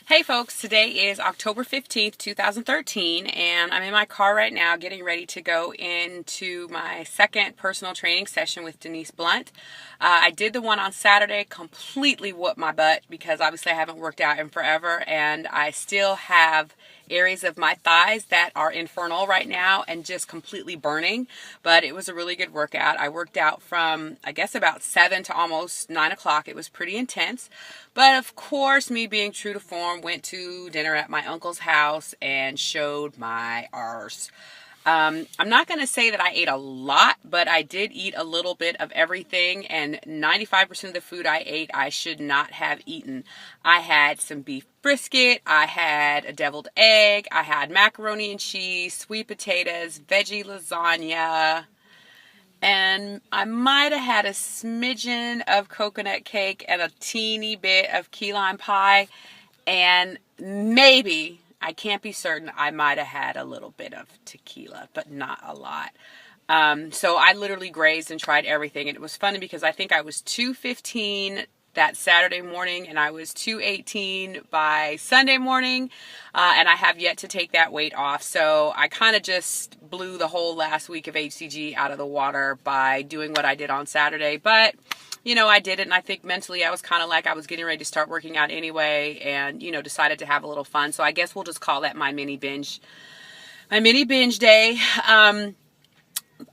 Hey folks, today is October 15th, 2013, and I'm in my car right now getting ready to go into my second personal training session with Denise Blunt. I did the one on Saturday, completely whooped my butt because obviously I haven't worked out in forever, and I still have areas of my thighs that are infernal right now and just completely burning, but it was a really good workout. I worked out from, I guess, about 7 to almost 9 o'clock. It was pretty intense, but of course, me being true to form, went to dinner at my uncle's house and showed my arse. I'm not going to say that I ate a lot, but I did eat a little bit of everything, and 95% of the food I ate I should not have eaten. I had some beef brisket, I had a deviled egg, I had macaroni and cheese, sweet potatoes, veggie lasagna, and I might have had a smidgen of coconut cake and a teeny bit of key lime pie, and maybe, I can't be certain, I might have had a little bit of tequila, but not a lot. So I literally grazed and tried everything. And it was funny because I think I was 215 that Saturday morning and I was 218 by Sunday morning. And I have yet to take that weight off. So I kind of just blew the whole last week of HCG out of the water by doing what I did on Saturday. But you know, I did it, and I think mentally I was kind of like I was getting ready to start working out anyway, and, you know, decided to have a little fun. So I guess we'll just call that my mini binge day.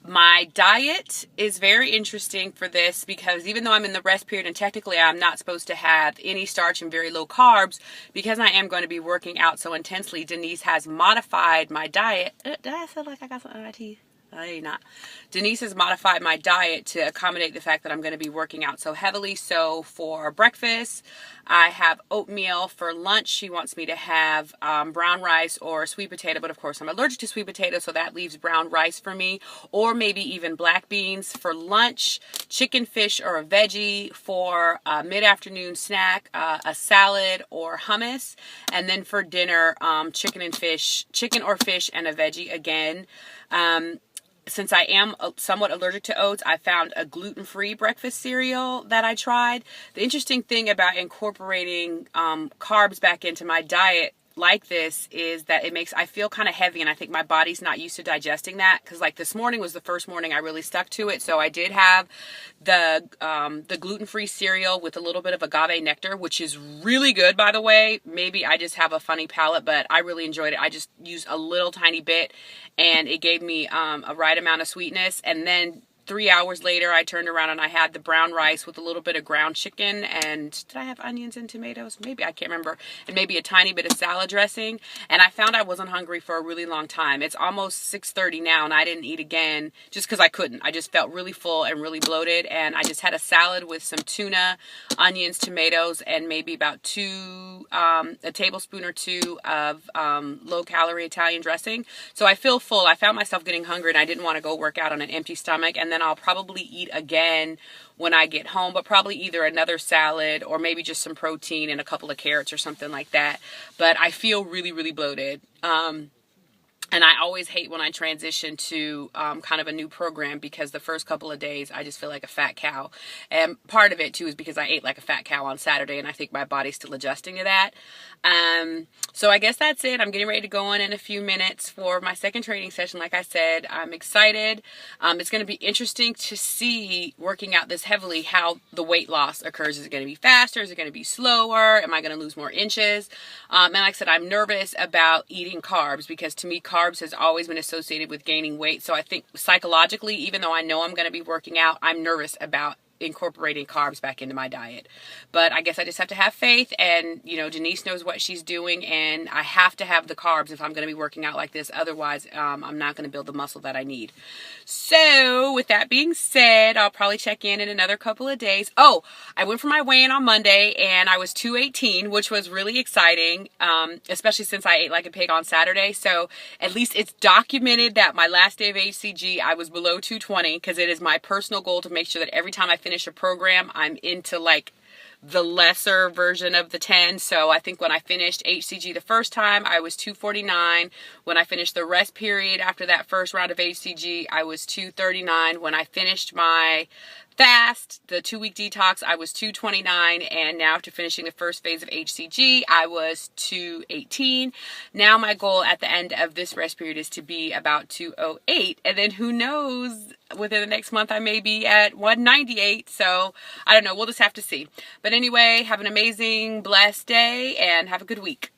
My diet is very interesting for this because even though I'm in the rest period and technically I'm not supposed to have any starch and very low carbs, because I am going to be working out so intensely, Denise has modified my diet. Did I feel like I got something on my teeth? Not. Denise has modified my diet to accommodate the fact that I'm going to be working out so heavily. So for breakfast, I have oatmeal. For lunch, she wants me to have brown rice or sweet potato. But of course, I'm allergic to sweet potato, so that leaves brown rice for me. Or maybe even black beans. For lunch, chicken, fish, or a veggie. For a mid-afternoon snack, a salad or hummus. And then for dinner, chicken or fish, and a veggie again. Since I am somewhat allergic to oats, I found a gluten-free breakfast cereal that I tried. The interesting thing about incorporating carbs back into my diet like this is that I feel kind of heavy, and I think my body's not used to digesting that, because like this morning was the first morning I really stuck to it. So I did have the gluten-free cereal with a little bit of agave nectar, which is really good, by the way. Maybe I just have a funny palate, but I really enjoyed it. I just used a little tiny bit, and it gave me a right amount of sweetness. And then 3 hours later, I turned around and I had the brown rice with a little bit of ground chicken, and did I have onions and tomatoes? Maybe, I can't remember. And maybe a tiny bit of salad dressing. And I found I wasn't hungry for a really long time. It's almost 6:30 now, and I didn't eat again just because I couldn't. I just felt really full and really bloated, and I just had a salad with some tuna, onions, tomatoes, and maybe about a tablespoon or two of low-calorie Italian dressing. So I feel full. I found myself getting hungry, and I didn't want to go work out on an empty stomach. And then I'll probably eat again when I get home, but probably either another salad or maybe just some protein and a couple of carrots or something like that. But I feel really, really bloated. And I always hate when I transition to kind of a new program, because the first couple of days I just feel like a fat cow. And part of it too is because I ate like a fat cow on Saturday, and I think my body's still adjusting to that. So I guess that's it. I'm getting ready to go in a few minutes for my second training session. Like I said, I'm excited. It's going to be interesting to see, working out this heavily, how the weight loss occurs. Is it going to be faster? Is it going to be slower? Am I going to lose more inches? And like I said, I'm nervous about eating carbs, because to me, carbs has always been associated with gaining weight. So I think psychologically, even though I know I'm going to be working out, I'm nervous about incorporating carbs back into my diet. But I guess I just have to have faith, and you know, Denise knows what she's doing, and I have to have the carbs if I'm going to be working out like this. Otherwise, I'm not going to build the muscle that I need. So with that being said, I'll probably check in another couple of days. Oh, I went for my weigh-in on Monday, and I was 218, which was really exciting, especially since I ate like a pig on Saturday. So at least it's documented that my last day of HCG, I was below 220, because it is my personal goal to make sure that every time I finish a program, I'm into like the lesser version of the 10. So I think when I finished HCG the first time, I was 249. When I finished the rest period after that first round of HCG, I was 239. When I finished my fast, the 2-week detox, I was 229, and now after finishing the first phase of HCG, I was 218. Now my goal at the end of this rest period is to be about 208, and then who knows, within the next month I may be at 198, so I don't know, we'll just have to see. But anyway, have an amazing, blessed day, and have a good week.